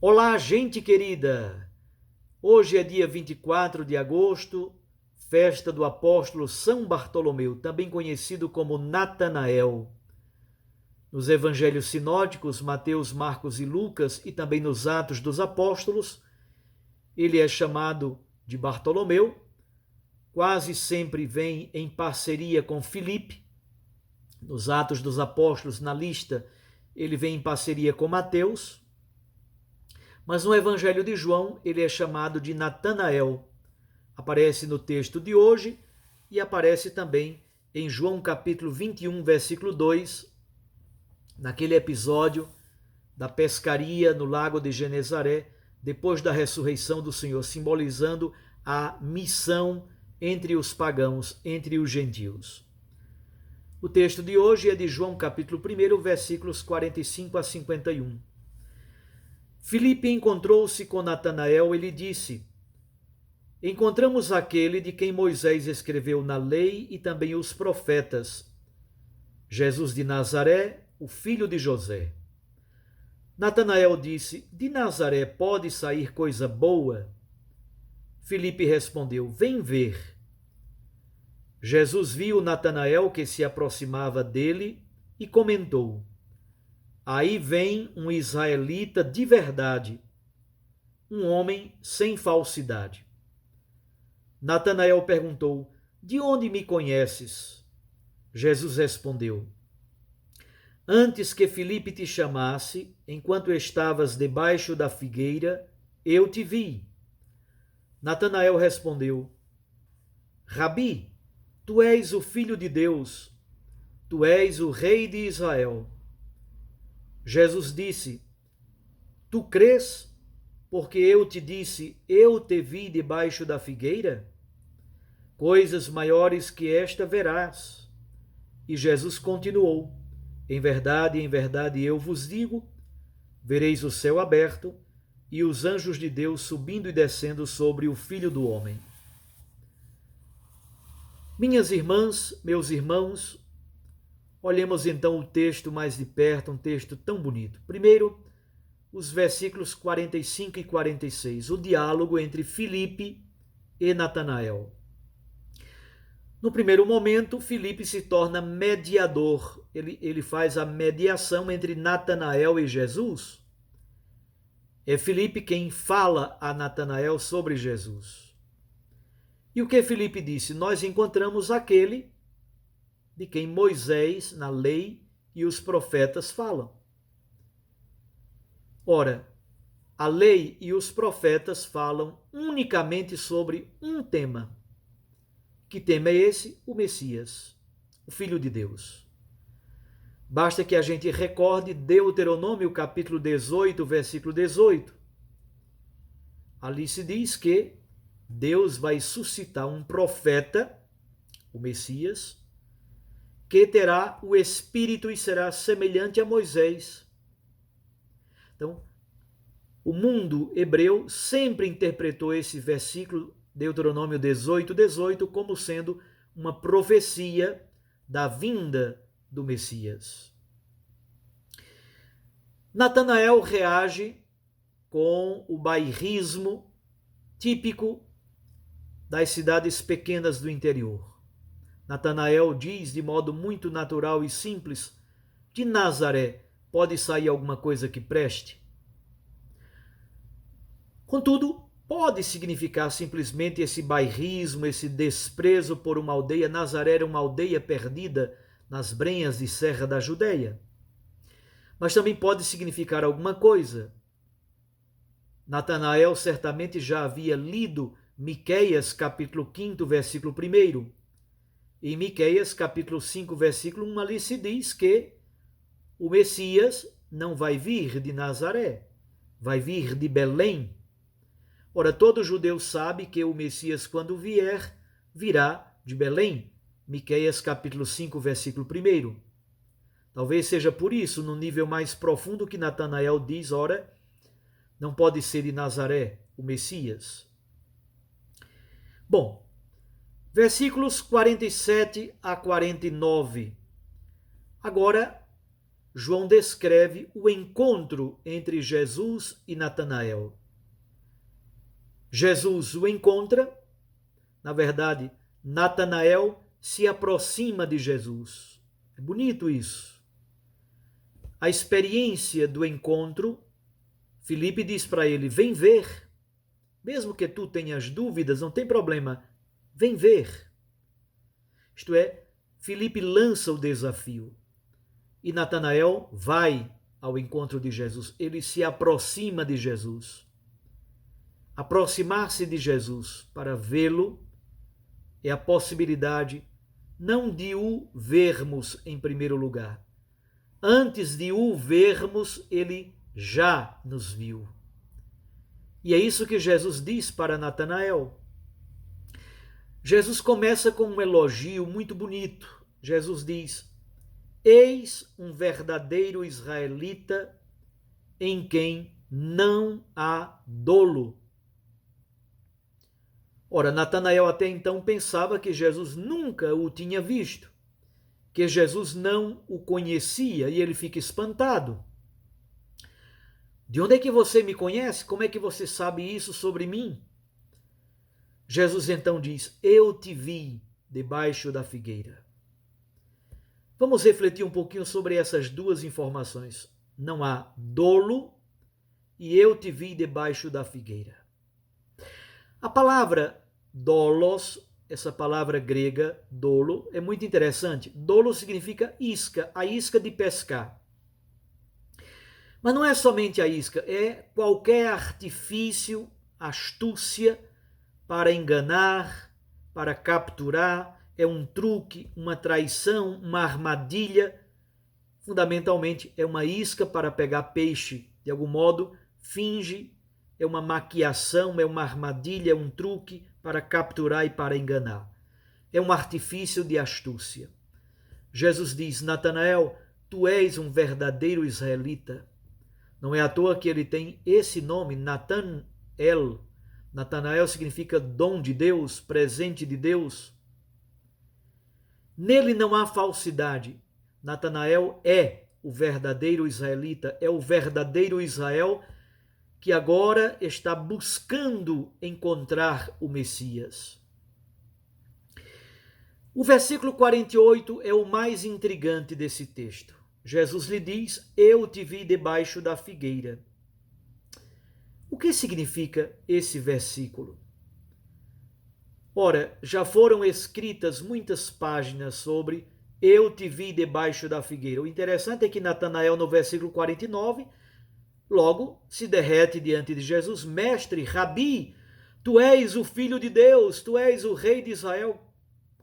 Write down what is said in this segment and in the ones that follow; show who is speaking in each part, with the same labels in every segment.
Speaker 1: Olá, gente querida! Hoje é dia 24 de agosto, festa do apóstolo São Bartolomeu, também conhecido como Natanael. Nos evangelhos sinóticos, Mateus, Marcos e Lucas, e também nos Atos dos Apóstolos, ele é chamado de Bartolomeu, quase sempre vem em parceria com Filipe. Nos Atos dos Apóstolos, na lista, ele vem em parceria com Mateus. Mas no Evangelho de João, ele é chamado de Natanael. Aparece no texto de hoje e aparece também em João capítulo 21, versículo 2, naquele episódio da pescaria no lago de Genezaré, depois da ressurreição do Senhor, simbolizando a missão entre os pagãos, entre os gentios. O texto de hoje é de João capítulo 1, versículos 45 a 51. Filipe encontrou-se com Natanael e lhe disse: Encontramos aquele de quem Moisés escreveu na lei e também os profetas, Jesus de Nazaré, o filho de José. Natanael disse: De Nazaré pode sair coisa boa? Filipe respondeu: Vem ver. Jesus viu Natanael que se aproximava dele e comentou: Aí vem um israelita de verdade, um homem sem falsidade. Natanael perguntou: De onde me conheces? Jesus respondeu: Antes que Filipe te chamasse, enquanto estavas debaixo da figueira, eu te vi. Natanael respondeu: Rabi, tu és o Filho de Deus, tu és o Rei de Israel. Jesus disse: Tu crês, porque eu te disse, eu te vi debaixo da figueira? Coisas maiores que esta verás. E Jesus continuou: em verdade, eu vos digo, vereis o céu aberto e os anjos de Deus subindo e descendo sobre o Filho do Homem. Minhas irmãs, meus irmãos, olhemos então o texto mais de perto, um texto tão bonito. Primeiro, os versículos 45 e 46, o diálogo entre Filipe e Natanael. No primeiro momento, Filipe se torna mediador, ele faz a mediação entre Natanael e Jesus. É Filipe quem fala a Natanael sobre Jesus. E o que Filipe disse? Nós encontramos aquele de quem Moisés, na lei, e os profetas falam. Ora, a lei e os profetas falam unicamente sobre um tema. Que tema é esse? O Messias, o Filho de Deus. Basta que a gente recorde Deuteronômio capítulo 18, versículo 18. Ali se diz que Deus vai suscitar um profeta, o Messias, que terá o Espírito e será semelhante a Moisés. Então, o mundo hebreu sempre interpretou esse versículo, Deuteronômio 18, 18, como sendo uma profecia da vinda do Messias. Natanael reage com o bairrismo típico das cidades pequenas do interior. Natanael diz de modo muito natural e simples: de Nazaré pode sair alguma coisa que preste? Contudo, pode significar simplesmente esse bairrismo, esse desprezo por uma aldeia. Nazaré era uma aldeia perdida nas brenhas de serra da Judéia. Mas também pode significar alguma coisa. Natanael certamente já havia lido Miqueias, capítulo 5, versículo 1. Em Miqueias, capítulo 5, versículo 1, ali se diz que o Messias não vai vir de Nazaré, vai vir de Belém. Ora, todo judeu sabe que o Messias, quando vier, virá de Belém. Miqueias capítulo 5, versículo 1. Talvez seja por isso, no nível mais profundo, que Natanael diz: ora, não pode ser de Nazaré o Messias. Bom, versículos 47 a 49. Agora, João descreve o encontro entre Jesus e Natanael. Jesus o encontra, na verdade, Natanael se aproxima de Jesus. É bonito isso. A experiência do encontro, Filipe diz para ele: vem ver, mesmo que tu tenhas dúvidas, não tem problema, vem ver. Isto é, Filipe lança o desafio e Natanael vai ao encontro de Jesus, ele se aproxima de Jesus. Aproximar-se de Jesus para vê-lo é a possibilidade não de o vermos em primeiro lugar. Antes de o vermos, ele já nos viu. E é isso que Jesus diz para Natanael. Jesus começa com um elogio muito bonito. Jesus diz: eis um verdadeiro israelita em quem não há dolo. Ora, Natanael até então pensava que Jesus nunca o tinha visto, que Jesus não o conhecia, e ele fica espantado. De onde é que você me conhece? Como é que você sabe isso sobre mim? Jesus então diz: eu te vi debaixo da figueira. Vamos refletir um pouquinho sobre essas duas informações. Não há dolo e eu te vi debaixo da figueira. A palavra dolos, essa palavra grega, dolo, é muito interessante. Dolo significa isca, a isca de pescar. Mas não é somente a isca, é qualquer artifício, astúcia para enganar, para capturar, é um truque, uma traição, uma armadilha. Fundamentalmente é uma isca para pegar peixe. De algum modo, finge, é uma maquiação, é uma armadilha, é um truque para capturar e para enganar. É um artifício de astúcia. Jesus diz: Natanael, tu és um verdadeiro israelita. Não é à toa que ele tem esse nome, Natanael. Natanael significa dom de Deus, presente de Deus. Nele não há falsidade. Natanael é o verdadeiro israelita, é o verdadeiro Israel que agora está buscando encontrar o Messias. O versículo 48 é o mais intrigante desse texto. Jesus lhe diz: eu te vi debaixo da figueira. O que significa esse versículo? Ora, já foram escritas muitas páginas sobre eu te vi debaixo da figueira. O interessante é que Natanael, no versículo 49, logo se derrete diante de Jesus: mestre, rabi, tu és o filho de Deus, tu és o rei de Israel.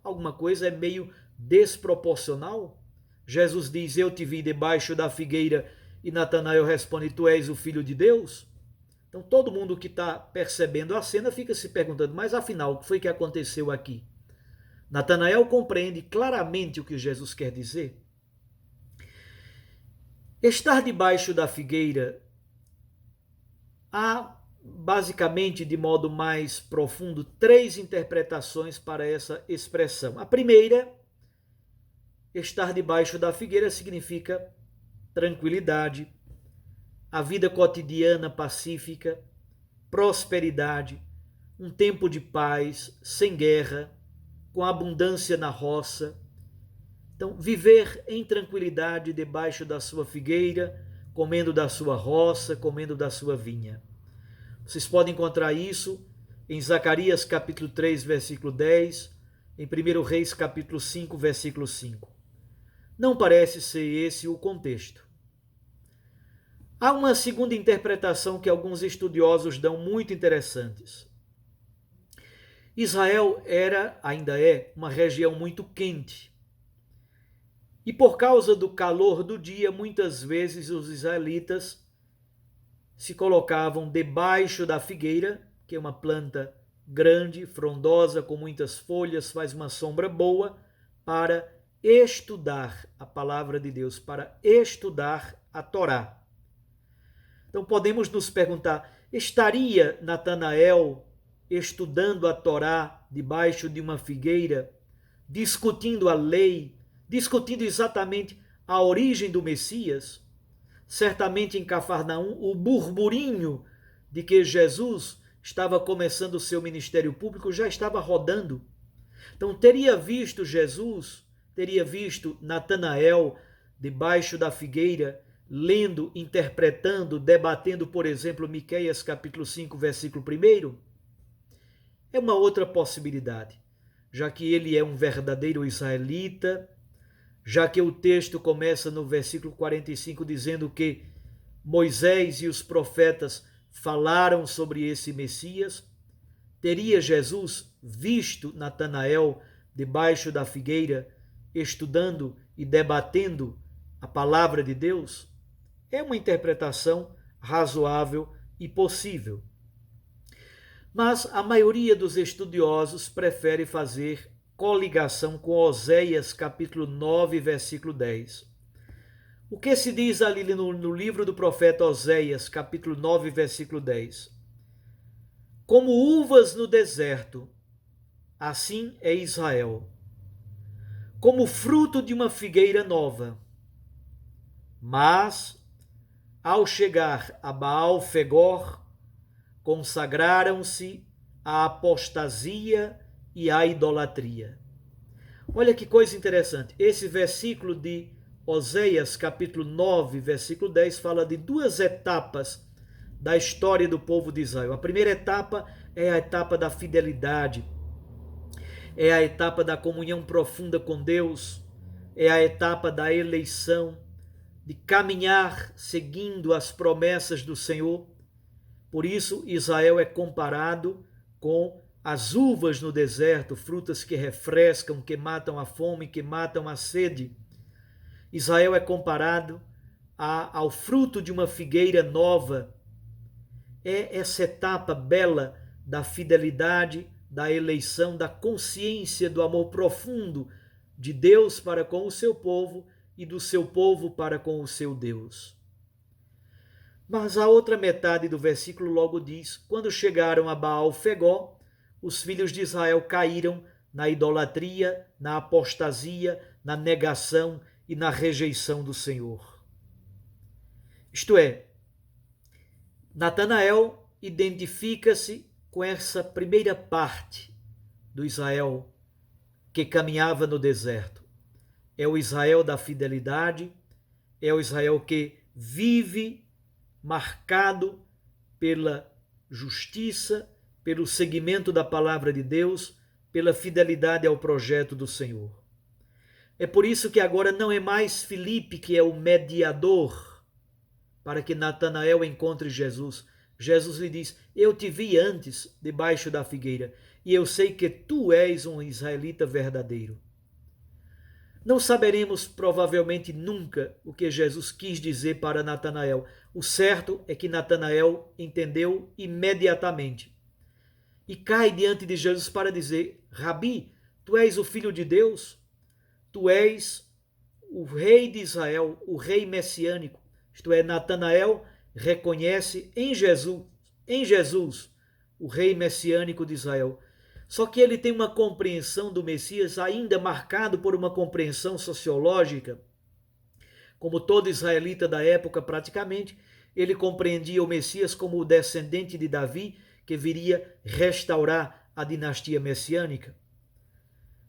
Speaker 1: Alguma coisa é meio desproporcional. Jesus diz: eu te vi debaixo da figueira, e Natanael responde: tu és o filho de Deus. Então todo mundo que está percebendo a cena fica se perguntando: mas afinal, o que foi que aconteceu aqui? Natanael compreende claramente o que Jesus quer dizer. Estar debaixo da figueira, há basicamente, de modo mais profundo, três interpretações para essa expressão. A primeira, estar debaixo da figueira significa tranquilidade, a vida cotidiana pacífica, prosperidade, um tempo de paz, sem guerra, com abundância na roça. Então, viver em tranquilidade debaixo da sua figueira, comendo da sua roça, comendo da sua vinha. Vocês podem encontrar isso em Zacarias capítulo 3, versículo 10, em 1 Reis capítulo 5, versículo 5. Não parece ser esse o contexto. Há uma segunda interpretação que alguns estudiosos dão muito interessantes. Israel ainda é, uma região muito quente. E por causa do calor do dia, muitas vezes os israelitas se colocavam debaixo da figueira, que é uma planta grande, frondosa, com muitas folhas, faz uma sombra boa, para estudar a palavra de Deus, para estudar a Torá. Então podemos nos perguntar: estaria Natanael estudando a Torá debaixo de uma figueira, discutindo a lei, discutindo exatamente a origem do Messias, certamente em Cafarnaum, o burburinho de que Jesus estava começando o seu ministério público já estava rodando. Então teria visto Jesus, teria visto Natanael debaixo da figueira, lendo, interpretando, debatendo, por exemplo, Miqueias capítulo 5, versículo 1? É uma outra possibilidade, já que ele é um verdadeiro israelita, já que o texto começa no versículo 45 dizendo que Moisés e os profetas falaram sobre esse Messias. Teria Jesus visto Natanael debaixo da figueira, estudando e debatendo a palavra de Deus? É uma interpretação razoável e possível. Mas a maioria dos estudiosos prefere fazer coligação com Oséias capítulo 9, versículo 10. O que se diz ali no livro do profeta Oséias, capítulo 9, versículo 10? Como uvas no deserto, assim é Israel. Como fruto de uma figueira nova. Mas, ao chegar a Baal-Fegor, consagraram-se à apostasia e à idolatria. Olha que coisa interessante. Esse versículo de Oséias, capítulo 9, versículo 10, fala de duas etapas da história do povo de Israel. A primeira etapa é a etapa da fidelidade, é a etapa da comunhão profunda com Deus, é a etapa da eleição, de caminhar seguindo as promessas do Senhor. Por isso, Israel é comparado com as uvas no deserto, frutas que refrescam, que matam a fome, que matam a sede. Israel é comparado ao fruto de uma figueira nova. É essa etapa bela da fidelidade, da eleição, da consciência do amor profundo de Deus para com o seu povo e do seu povo para com o seu Deus. Mas a outra metade do versículo logo diz: quando chegaram a Baal-Fegó, os filhos de Israel caíram na idolatria, na apostasia, na negação e na rejeição do Senhor. Isto é, Natanael identifica-se com essa primeira parte do Israel que caminhava no deserto. É o Israel da fidelidade, é o Israel que vive marcado pela justiça, pelo seguimento da palavra de Deus, pela fidelidade ao projeto do Senhor. É por isso que agora não é mais Filipe que é o mediador para que Natanael encontre Jesus. Jesus lhe diz: eu te vi antes debaixo da figueira e eu sei que tu és um israelita verdadeiro. Não saberemos provavelmente nunca o que Jesus quis dizer para Natanael. O certo é que Natanael entendeu imediatamente e cai diante de Jesus para dizer: Rabi, tu és o Filho de Deus, tu és o rei de Israel, o rei messiânico. Isto é, Natanael reconhece em Jesus, o rei messiânico de Israel. Só que ele tem uma compreensão do Messias ainda marcado por uma compreensão sociológica. Como todo israelita da época praticamente, ele compreendia o Messias como o descendente de Davi que viria restaurar a dinastia messiânica.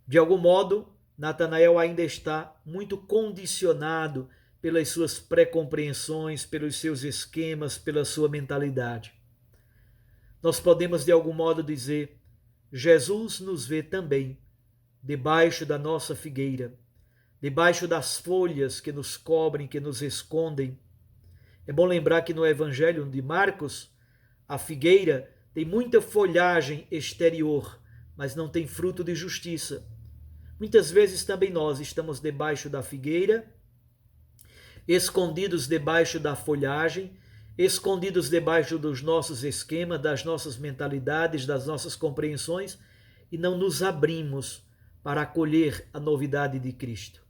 Speaker 1: De algum modo, Natanael ainda está muito condicionado pelas suas pré-compreensões, pelos seus esquemas, pela sua mentalidade. Nós podemos de algum modo dizer: Jesus nos vê também debaixo da nossa figueira, debaixo das folhas que nos cobrem, que nos escondem. É bom lembrar que no Evangelho de Marcos, a figueira tem muita folhagem exterior, mas não tem fruto de justiça. Muitas vezes também nós estamos debaixo da figueira, escondidos debaixo da folhagem, escondidos debaixo dos nossos esquemas, das nossas mentalidades, das nossas compreensões, e não nos abrimos para acolher a novidade de Cristo.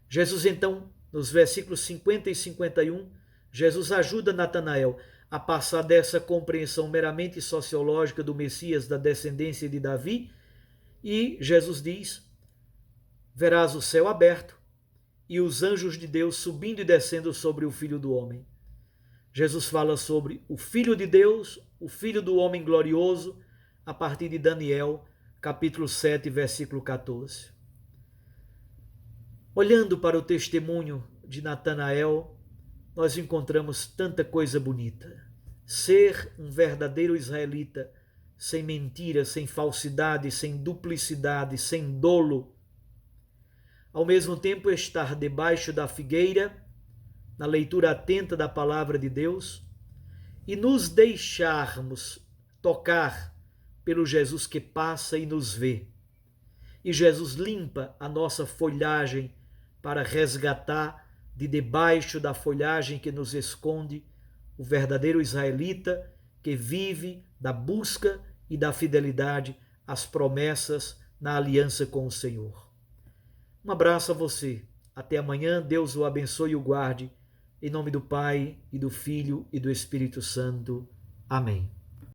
Speaker 1: Jesus, então, nos versículos 50 e 51, Jesus ajuda Natanael a passar dessa compreensão meramente sociológica do Messias, da descendência de Davi, e Jesus diz: verás o céu aberto e os anjos de Deus subindo e descendo sobre o Filho do Homem. Jesus fala sobre o Filho de Deus, o Filho do Homem glorioso, a partir de Daniel, capítulo 7, versículo 14. Olhando para o testemunho de Natanael, nós encontramos tanta coisa bonita. Ser um verdadeiro israelita, sem mentira, sem falsidade, sem duplicidade, sem dolo. Ao mesmo tempo, estar debaixo da figueira, na leitura atenta da palavra de Deus, e nos deixarmos tocar pelo Jesus que passa e nos vê. E Jesus limpa a nossa folhagem para resgatar de debaixo da folhagem que nos esconde o verdadeiro israelita que vive da busca e da fidelidade às promessas na aliança com o Senhor. Um abraço a você. Até amanhã. Deus o abençoe e o guarde. Em nome do Pai, e do Filho, e do Espírito Santo. Amém.